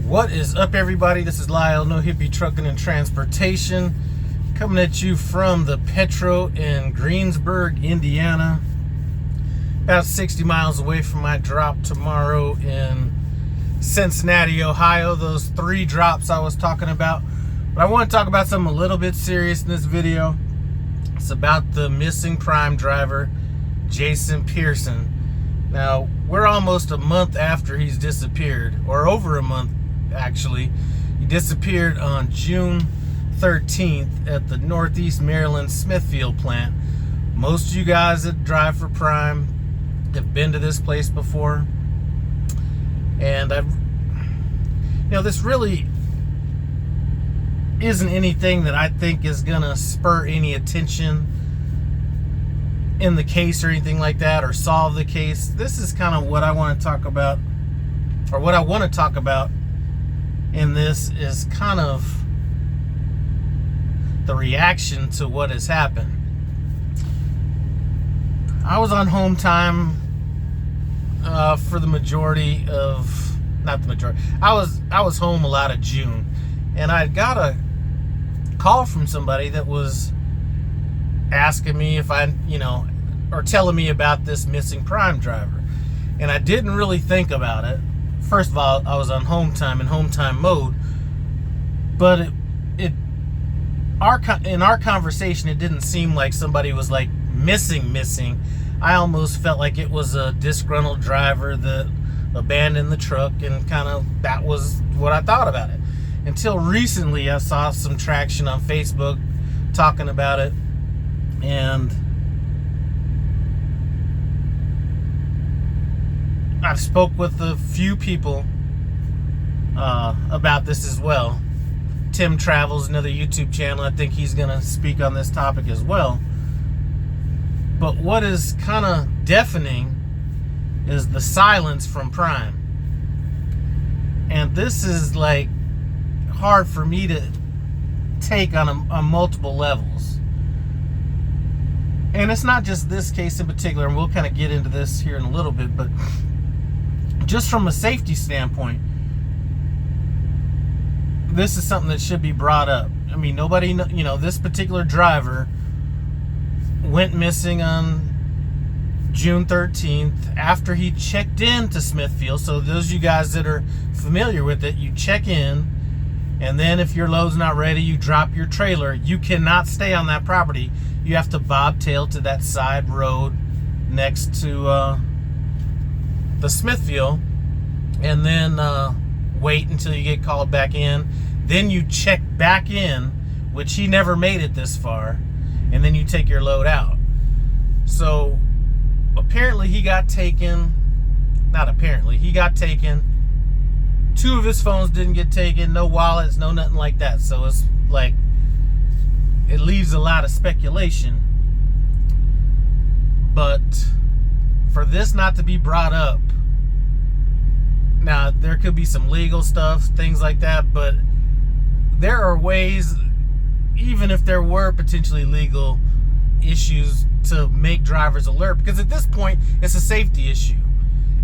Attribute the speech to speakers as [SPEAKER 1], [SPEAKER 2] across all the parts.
[SPEAKER 1] What is up, everybody? This is Lyle, No Hippie Trucking and Transportation, coming at you from the Petro in Greensburg, Indiana, about 60 miles away from my drop tomorrow in Cincinnati, Ohio. Those 3 drops I was talking about. But I want to talk about something a little bit serious in this video. It's about the missing Prime driver, Jason Pearson. Now, we're almost a month after he's disappeared, or over a month actually. He disappeared on June 13th at the Northeast Maryland Smithfield plant. Most of you guys that drive for Prime have been to this place before, and this really isn't anything that I think is gonna spur any attention in the case or anything like that, or solve the case. This is kind of what I want to talk about, or what I want to talk about in this is kind of the reaction to what has happened. I was on home time for the majority of, not the majority, I was home a lot of June, and I got a call from somebody that was asking me if I, or telling me about this missing Prime driver. And I didn't really think about it. First of all, I was on home time, in home time mode. But in our conversation, it didn't seem like somebody was like missing. I almost felt like it was a disgruntled driver that abandoned the truck, and kind of that was what I thought about it. Until recently, I saw some traction on Facebook talking about it, and I've spoke with a few people about this as well. Tim Travels, another YouTube channel, I think he's going to speak on this topic as well. But what is kind of deafening is the silence from Prime. And this is like hard for me to take on multiple levels. And it's not just this case in particular, and we'll kind of get into this here in a little bit, but just from a safety standpoint, this is something that should be brought up. I mean, nobody, this particular driver went missing on June 13th after he checked in to Smithfield. So those of you guys that are familiar with it, you check in, and then if your load's not ready, you drop your trailer. You cannot stay on that property. You have to bobtail to that side road next to the Smithfield, and then wait until you get called back in. Then you check back in, which he never made it this far, and then you take your load out. So apparently he got taken. Not apparently, he got taken. 2 of his phones didn't get taken. No wallets, no nothing like that. So it's like, it leaves a lot of speculation. But for this not to be brought up, now there could be some legal stuff, things like that, but there are ways, even if there were potentially legal issues, to make drivers alert, because at this point it's a safety issue.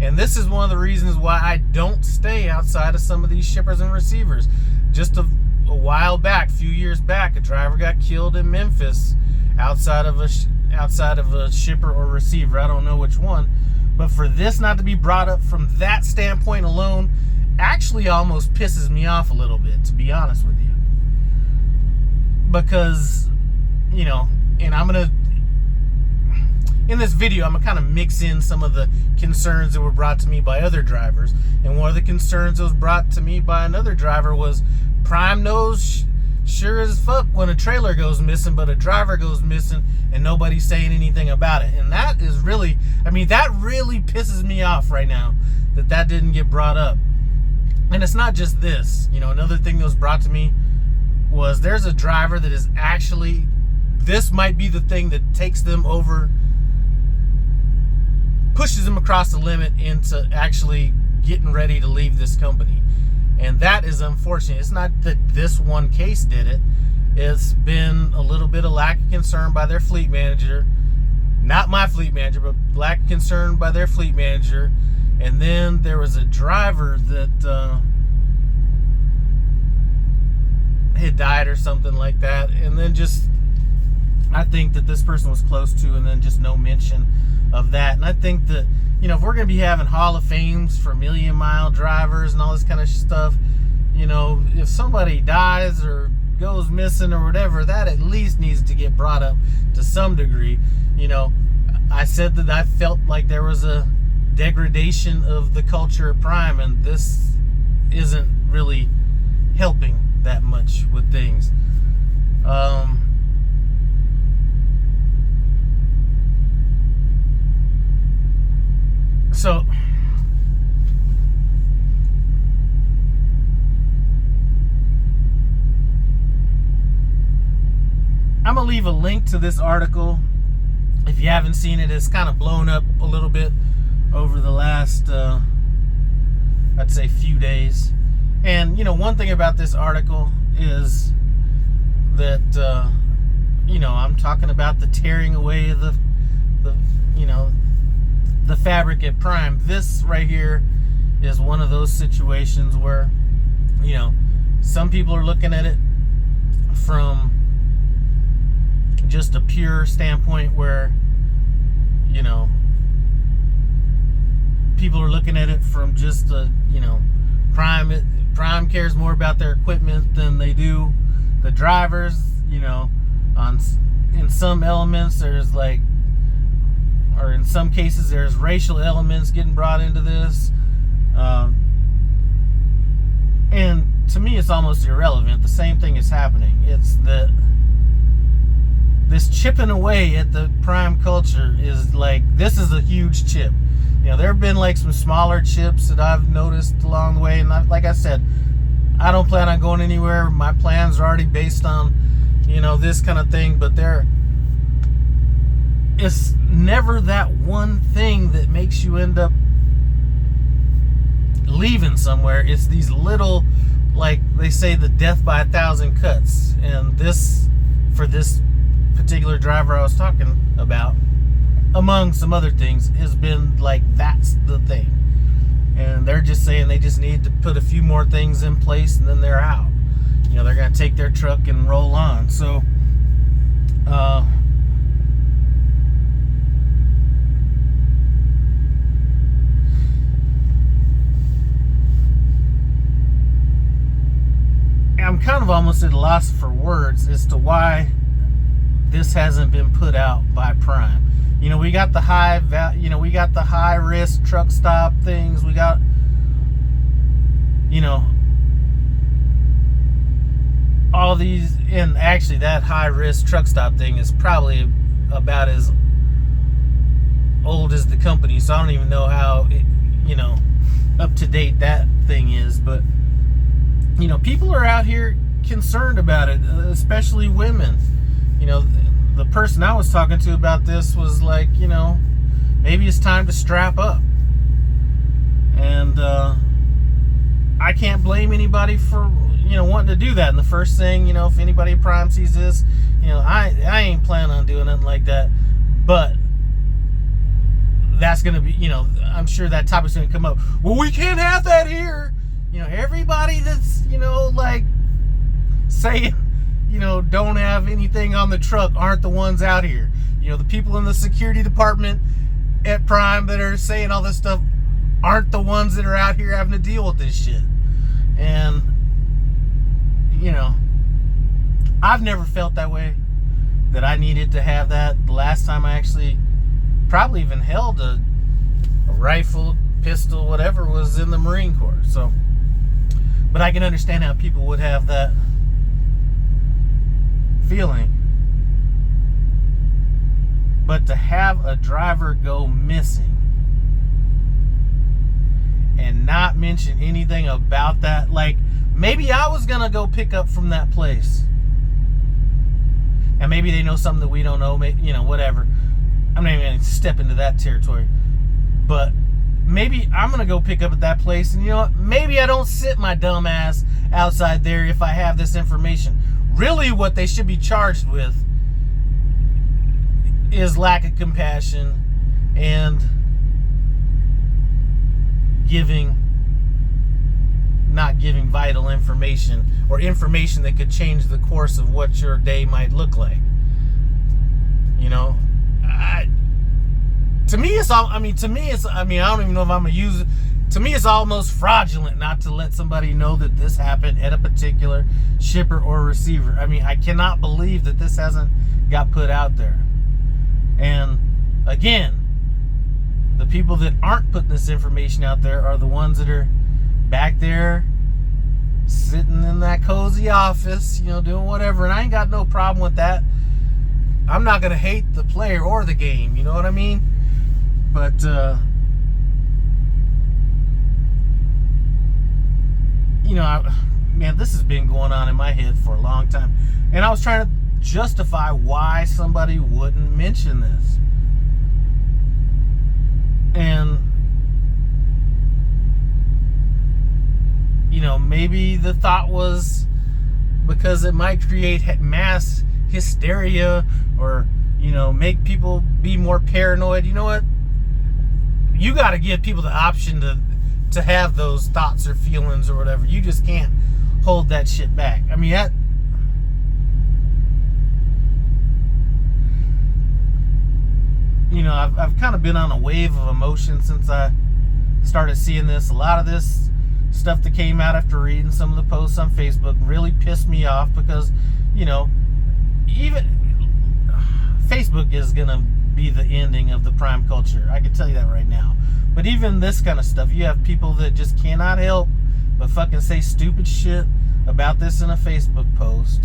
[SPEAKER 1] And this is one of the reasons why I don't stay outside of some of these shippers and receivers. Just a while back, a few years back, a driver got killed in Memphis outside of a shipper or receiver. I don't know which one. But for this not to be brought up from that standpoint alone actually almost pisses me off a little bit, to be honest with you. Because, and I'm going to, in this video, I'm going to kind of mix in some of the concerns that were brought to me by other drivers. And one of the concerns that was brought to me by another driver was Prime knows sure as fuck when a trailer goes missing, but a driver goes missing and nobody's saying anything about it. And that is really, that really pisses me off right now, that didn't get brought up. And it's not just this. Another thing that was brought to me was there's a driver that is actually, this might be the thing that takes them over, pushes them across the limit into actually getting ready to leave this company. And that is unfortunate. It's not that this one case did it. It's been a little bit of lack of concern by their fleet manager. Not my fleet manager, but lack of concern by their fleet manager. And then there was a driver that had died or something like that, and then just, I think that this person was close to, and then just no mention of that. And I think that, you know, if we're going to be having Hall of Fames for million-mile drivers and all this kind of stuff, you know, if somebody dies or goes missing or whatever, that at least needs to get brought up to some degree. You know, I said that I felt like there was a degradation of the culture of Prime, and this isn't really helping that much with things. So I'm gonna leave a link to this article if you haven't seen it. It's kind of blown up a little bit over the last I'd say few days. And you know, one thing about this article is that you know, I'm talking about the tearing away of the you know, the fabric at Prime. This right here is one of those situations where, you know, some people are looking at it from just a pure standpoint where, you know, people are looking at it from just a, you know, Prime cares more about their equipment than they do the drivers. You know, in some elements there's like, or in some cases there's racial elements getting brought into this, and to me it's almost irrelevant. The same thing is happening. It's that this chipping away at the Prime culture is like, this is a huge chip. You know, there have been like some smaller chips that I've noticed along the way, and like I said, I don't plan on going anywhere. My plans are already based on, you know, this kind of thing, but it's never that one thing that makes you end up leaving somewhere. It's these little, like they say, the death by 1,000 cuts. And this, for this particular driver I was talking about, among some other things, has been like, that's the thing. And they're just saying they just need to put a few more things in place and then they're out. You know, they're going to take their truck and roll on. So, I'm kind of almost at a loss for words as to why this hasn't been put out by Prime. You know, we got the high risk truck stop things. We got, you know, all these, and actually that high risk truck stop thing is probably about as old as the company, so I don't even know how, you know, up to date that thing is. But you know, people are out here concerned about it, especially women. You know, the person I was talking to about this was like, you know, maybe it's time to strap up. And I can't blame anybody for, you know, wanting to do that. And the first thing, you know, if anybody at Prime sees this, you know, I ain't planning on doing nothing like that. But that's going to be, you know, I'm sure that topic's going to come up. Well, we can't have that here. You know, everybody that's, you know, like saying, you know, don't have anything on the truck aren't the ones out here. You know, the people in the security department at Prime that are saying all this stuff aren't the ones that are out here having to deal with this shit. And, you know, I've never felt that way, that I needed to have that. The last time I actually probably even held a rifle, pistol, whatever, was in the Marine Corps. So, but I can understand how people would have that feeling. But to have a driver go missing and not mention anything about that, like maybe I was gonna go pick up from that place, and maybe they know something that we don't know, maybe, you know, whatever. I'm not even gonna step into that territory, but maybe I'm gonna go pick up at that place, and you know what? Maybe I don't sit my dumb ass outside there if I have this information. Really, what they should be charged with is lack of compassion and not giving vital information or information that could change the course of what your day might look like. You know, to me, it's all. I mean, I don't even know if I'm gonna use it. To me, it's almost fraudulent not to let somebody know that this happened at a particular shipper or receiver. I mean, I cannot believe that this hasn't got put out there. And again, the people that aren't putting this information out there are the ones that are back there sitting in that cozy office, you know, doing whatever. And I ain't got no problem with that. I'm not going to hate the player or the game, you know what I mean? But, you know, man, this has been going on in my head for a long time. And I was trying to justify why somebody wouldn't mention this. And, you know, maybe the thought was because it might create mass hysteria or, you know, make people be more paranoid. You know what? You got to give people the option to have those thoughts or feelings or whatever. You just can't hold that shit back. I mean, you know, I've kind of been on a wave of emotion since I started seeing this. A lot of this stuff that came out after reading some of the posts on Facebook really pissed me off because, you know, even Facebook is going to be the ending of the prime culture. I can tell you that right now. But even this kind of stuff, you have people that just cannot help but fucking say stupid shit about this in a Facebook post.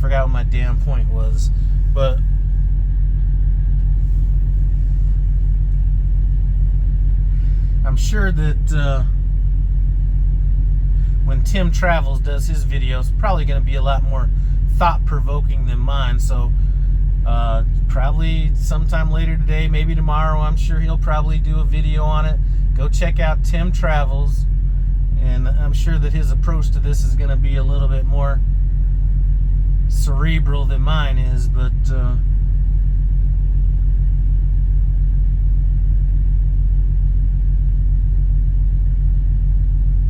[SPEAKER 1] Forgot what my damn point was, but I'm sure that when Tim Travels does his videos, probably going to be a lot more thought-provoking than mine. So probably sometime later today, maybe tomorrow, I'm sure he'll probably do a video on it. Go check out Tim Travels, and I'm sure that his approach to this is going to be a little bit more cerebral than mine is. But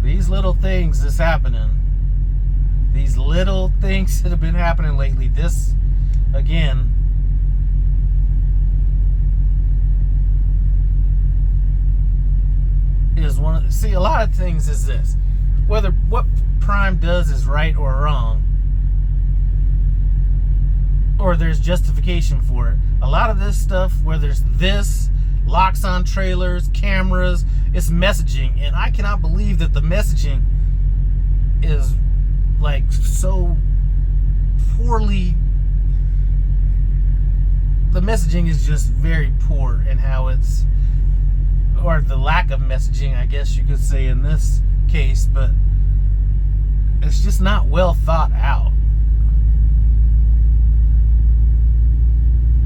[SPEAKER 1] these little things that's happening, these little things that have been happening lately, this again is one of, see, a lot of things is this, whether what Prime does is right or wrong, or there's justification for it. A lot of this stuff, where there's this, locks on trailers, cameras, it's messaging, and I cannot believe that the messaging is like so poorly. The messaging is just very poor in how it's, or the lack of messaging, I guess you could say in this case, but it's just not well thought out.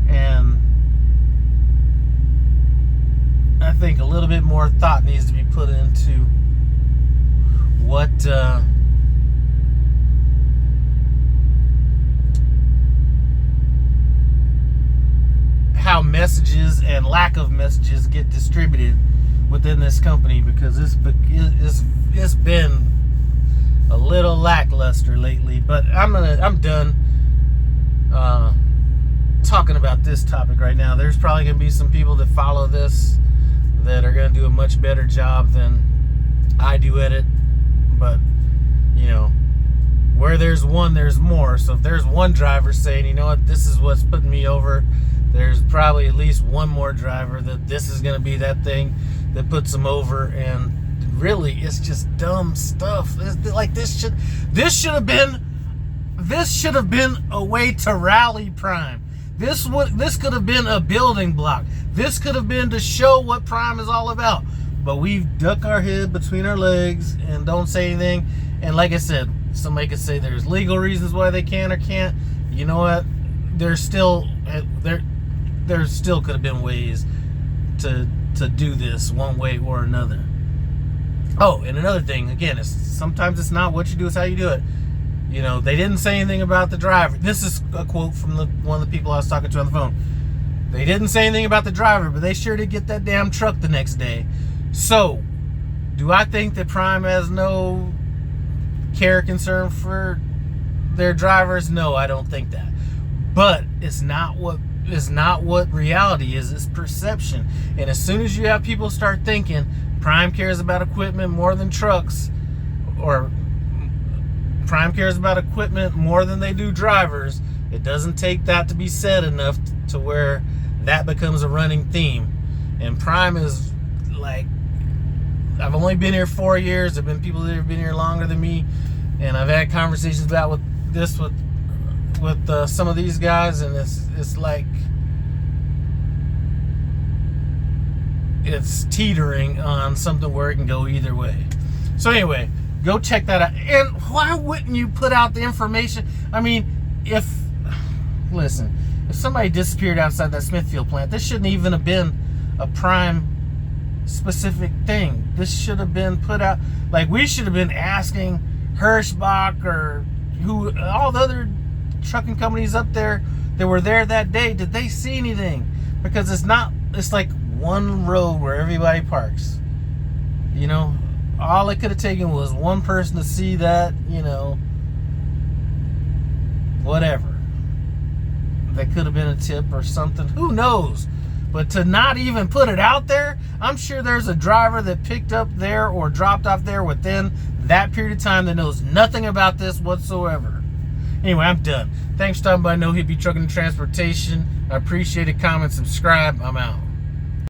[SPEAKER 1] And I think a little bit more thought needs to be put into what how messages and lack of messages get distributed within this company, because it's been a little lackluster lately. But I'm done talking about this topic right now. There's probably going to be some people that follow this that are going to do a much better job than I do at it. But, you know, where there's one, there's more. So if there's one driver saying, you know what, this is what's putting me over, there's probably at least one more driver that this is going to be that thing that puts them over. And really, it's just dumb stuff. Like this should have been a way to rally Prime. This could have been a building block. This could have been to show what Prime is all about. But we duck our head between our legs and don't say anything. And like I said, somebody could say there's legal reasons why they can or can't. You know what? There still could have been ways to do this one way or another. Oh, and another thing, again, sometimes it's not what you do, it's how you do it. You know, they didn't say anything about the driver. This is a quote from one of the people I was talking to on the phone. They didn't say anything about the driver, but they sure did get that damn truck the next day. So, do I think that Prime has no care or concern for their drivers? No, I don't think that. But it's not what reality is. It's perception. And as soon as you have people start thinking Prime cares about equipment more than trucks, or Prime cares about equipment more than they do drivers, it doesn't take that to be said enough to where that becomes a running theme. And Prime is like, I've only been here 4 years. There have been people that have been here longer than me, and I've had conversations about with some of these guys, and it's like it's teetering on something where it can go either way. So anyway, go check that out. And why wouldn't you put out the information? I mean, if somebody disappeared outside that Smithfield plant, this shouldn't even have been a Prime specific thing. This should have been put out, like, we should have been asking Hirschbach or all the other trucking companies up there that were there that day, did they see anything? Because it's like one road where everybody parks. You know, all it could have taken was one person to see that, you know, whatever. That could have been a tip or something. Who knows? But to not even put it out there, I'm sure there's a driver that picked up there or dropped off there within that period of time that knows nothing about this whatsoever. Anyway, I'm done. Thanks for stopping by No Hippie Trucking and Transportation. I appreciate it. Comment, subscribe. I'm out.